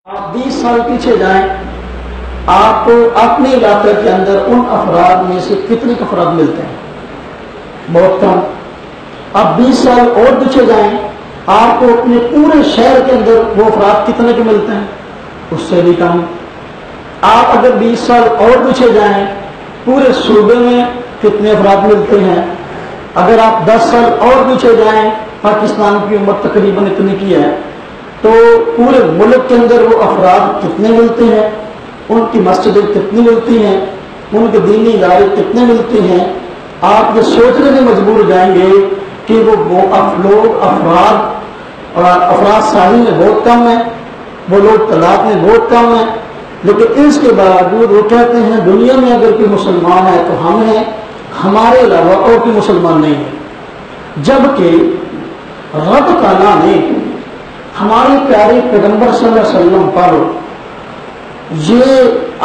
آپ 20 سال پیچھے جائیں، آپ کو اپنے علاقے کے اندر ان افراد میں سے کتنے افراد ملتے ہیں؟ بہت کم۔ اب 20 سال اور پیچھے جائیں، آپ کو اپنے پورے شہر کے اندر وہ افراد کتنے کے ملتے ہیں؟ اس سے بھی کم۔ آپ اگر 20 سال اور پیچھے جائیں، پورے صوبے میں کتنے افراد ملتے ہیں؟ اگر آپ 10 سال اور پیچھے جائیں، پاکستان کی امت تقریباً اتنی کی ہے، تو پورے ملک کے اندر وہ افراد کتنے ملتے ہیں، ان کی مسجدیں کتنی ملتی ہیں، ان کے دینی ادارے کتنے ملتے ہیں؟ آپ یہ سوچنے میں مجبور ہو جائیں گے کہ وہ افراد ساحل میں بہت کم ہیں، وہ لوگ طلاق میں بہت کم ہیں، لیکن اس کے باوجود وہ کہتے ہیں دنیا میں اگر کوئی مسلمان ہے تو ہم ہیں، ہمارے علاوہ اور کوئی مسلمان نہیں ہے۔ جبکہ رب تعالیٰ نے ہمارے پیارے پیغمبر صلی اللہ علیہ وسلم پر یہ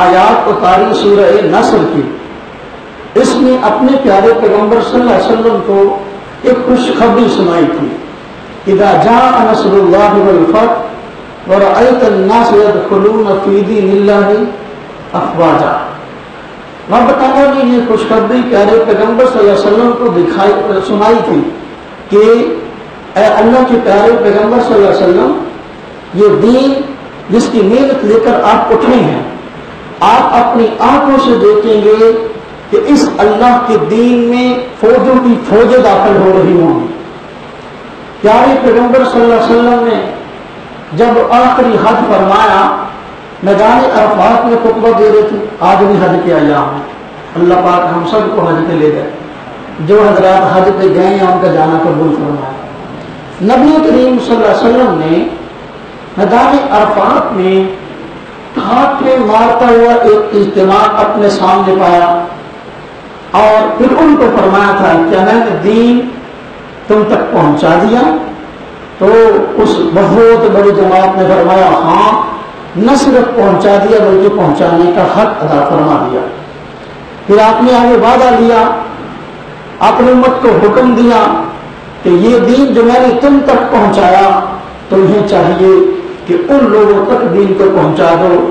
آیات اتاری سورہ نصر کی، اس میں اپنے پیارے پیغمبر صلی اللہ علیہ وسلم کو ایک خوشخبری سنائی تھی۔ اذا جاء نصر اللہ والفتح ورأيت الناس يدخلون في دين الله افواجا۔ رب تعالیٰ نے یہ خوشخبری پیارے پیغمبر صلی اللہ علیہ وسلم کو سنائی تھی کہ اے اللہ کے پیارے پیغمبر صلی اللہ علیہ وسلم، یہ دین جس کی محنت لے کر آپ اٹھے ہیں، آپ اپنی آنکھوں سے دیکھیں گے کہ اس اللہ کے دین میں فوجوں کی فوجیں داخل ہو رہی ہوں گی۔ پیارے پیغمبر صلی اللہ علیہ وسلم نے جب آخری حج فرمایا، میدان عرفات میں خطبہ دے رہے تھے، آج بھی حج کے ایام ہیں، اللہ پاک ہم سب کو حج پہ لے گئے، جو حضرات حج پہ گئے ہیں ان کا جانا قبول فرمایا۔ نبی کریم صلی اللہ علیہ وسلم نے میدان عرفات میں ہاتھ میں مارتا ہوا ایک اجتماع اپنے سامنے پایا، اور پھر ان کو فرمایا تھا کہ میں نے دین تم تک پہنچا دیا؟ تو اس بہت بڑی جماعت نے فرمایا ہاں، نہ صرف پہنچا دیا بلکہ پہنچانے کا حق ادا فرما دیا۔ پھر آپ نے آگے وعدہ لیا، اپنی امت کو حکم دیا کہ یہ دین جو میں نے تم تک پہنچایا، تمہیں چاہیے کہ ان لوگوں تک دین کو پہنچا دو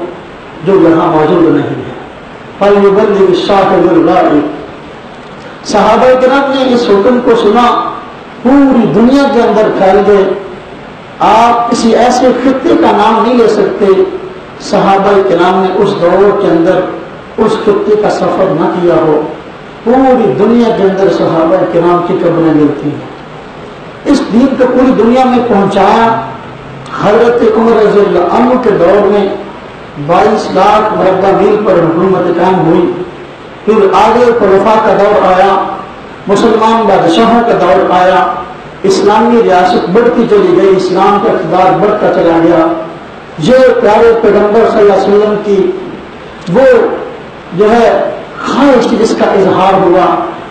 جو یہاں موجود نہیں ہے۔ فَلْيُبَلِّغِ الشَّاهِدُ الْغَائِبَ۔ صحابہ کرام نے اس حکم کو سنا، پوری دنیا کے اندر پھیل گئے۔ آپ کسی ایسے خطے کا نام نہیں لے سکتے، صحابہ کرام نے اس دور کے اندر اس خطے کا سفر نہ کیا ہو۔ پوری دنیا کے اندر صحابہ کرام کی قبریں ملتی ہیں۔ اس دین کو پوری دنیا میں پہنچایا۔ حضرت عمر رضی اللہ عنہ کے دور میں 22 لاکھ مربع میل پر حکومت قائم ہوئی۔ پھر آگے خلفاء کا دور آیا، مسلمان بادشاہوں کا دور آیا، اسلامی ریاست بڑھتی چلی گئی، اسلام کا اقتدار بڑھتا چلا گیا۔ یہ پیارے پیغمبر صلی اللہ علیہ وسلم کی وہ جو ہے خواہش جس کا اظہار ہوا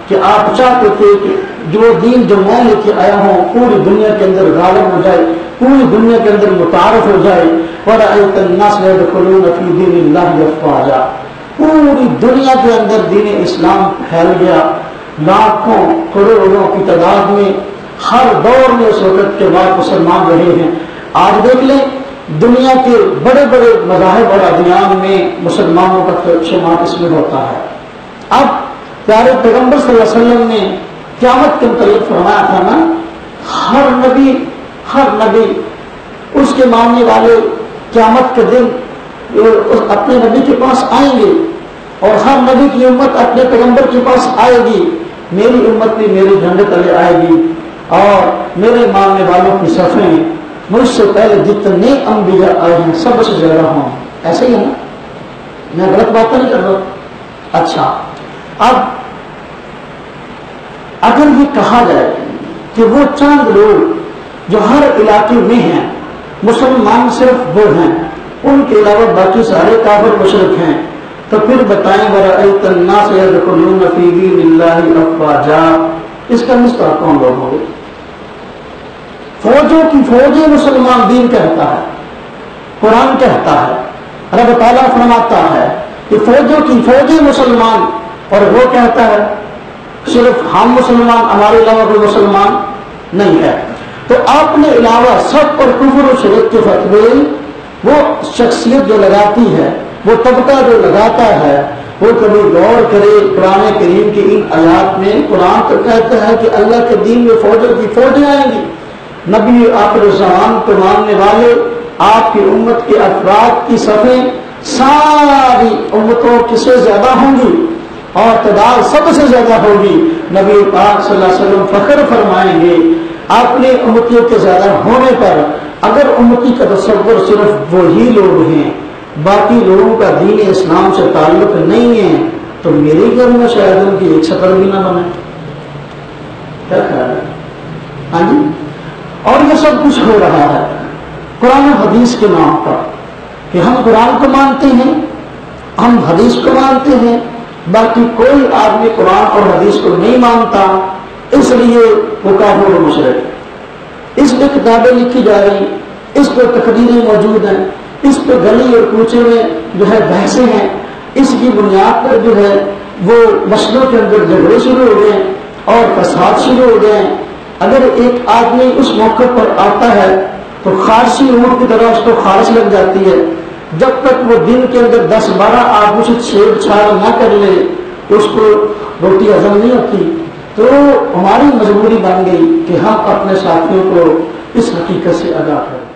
کہ آپ چاہتے تھے کہ جو دین جو میں لے کے آیا ہوں پوری دنیا کے اندر غالب ہو جائے، پوری دنیا کے اندر متعارف ہو جائے۔ وَرَأَيْتَ النَّاسَ يَدْخُلُونَ فِي دِينِ اللَّهِ أَفْوَاجًا۔ پوری دنیا کے اندر دین اسلام پھیل گیا، لاکھوں کروڑوں کی تعداد میں ہر دور میں اس وقت کے بعد مسلمان رہے ہیں۔ آج دیکھ لیں دنیا کے بڑے بڑے مذاہب اور ادیان میں مسلمانوں کا شمار اس میں ہوتا ہے۔ اب پیارے پیغمبر صلی اللہ علیہ وسلم نے قیامت کے متعلق فرمایا تھا نا، ہر نبی اس کے ماننے والے قیامت کے دن اپنے نبی کے پاس آئیں گے، اور ہر نبی کی امت اپنے پیغمبر کے پاس آئے گی۔ میری امت بھی میرے جھنڈے تلے آئے گی، اور میرے ماننے والوں کی صفیں مجھ سے پہلے جتنے انبیاء آئے ہیں سب سے زیادہ ہوں۔ ایسے ہی ہے نا، میں غلط بات نہیں کر رہا۔ اچھا، اب اگر یہ کہا جائے کہ وہ چند لوگ جو ہر علاقے میں ہیں، مسلمان صرف وہ ہیں، ان کے علاوہ باقی سارے کافر مشرک ہیں، تو پھر بتائیں وَرَأَيْتَ النَّاسَ يَدْخُلُونَ فِي دِينِ اللَّهِ أَفْوَاجًا، اس کا مستحق کون لوگ ہوں گے؟ فوجوں کی فوجیں مسلمان دین کہتا ہے، قرآن کہتا ہے، رب تعالیٰ فرماتا ہے کہ فوجوں کی فوجیں مسلمان، اور وہ کہتا ہے صرف ہم مسلمان، ہمارے علاوہ کوئی مسلمان نہیں ہے۔ تو اپنے علاوہ سب پر کفر و شرک کے فتوے وہ شخصیت جو لگاتی ہے، وہ طبقہ جو لگاتا ہے، وہ کبھی غور کرے قرآن کریم کی ان آیات میں۔ قرآن تو کہتا ہے کہ اللہ کے دین میں فوجوں کی فوجیں آئیں گی، نبی آخر الزمان کو ماننے والے آپ کی امت کے افراد کی صفیں ساری امتوں کی سے زیادہ ہوں گی اور تعداد سب سے زیادہ ہوگی۔ نبی پاک صلی اللہ علیہ وسلم فخر فرمائیں گے اپنے امتیوں کے زیادہ ہونے پر۔ اگر امتی کا تصور صرف وہی لوگ ہیں، باقی لوگوں کا دین اسلام سے تعلق نہیں ہے، تو میرے گھر میں شاید ان کی ایک شکل بھی نہ بنے۔ کیا خیال ہے؟ ہاں جی۔ اور یہ سب کچھ ہو رہا ہے قرآن حدیث کے نام پر کہ ہم قرآن کو مانتے ہیں، ہم حدیث کو مانتے ہیں، باقی کوئی آدمی قرآن اور حدیث کو نہیں مانتا، اس لیے وہ کافر و مشرک۔ اس پہ کتابیں لکھی جا رہی، اس پہ تقریریں موجود ہیں، اس پہ گلی اور کوچے میں جو ہے بحثیں ہیں، اس کی بنیاد پر جو ہے وہ مسئلوں کے اندر جھگڑے شروع ہو گئے اور فساد شروع ہو گئے۔ اگر ایک آدمی اس موقع پر آتا ہے تو خارشی اونٹ کی طرح اس کو خارش لگ جاتی ہے، جب تک وہ دن کے اندر 10-12 آدمی سے چھیڑ چھاڑ نہ کر لے اس کو روٹی ہضم نہیں ہوتی۔ تو ہماری مجبوری بن گئی کہ ہم اپنے ساتھیوں کو اس حقیقت سے آگاہ کریں۔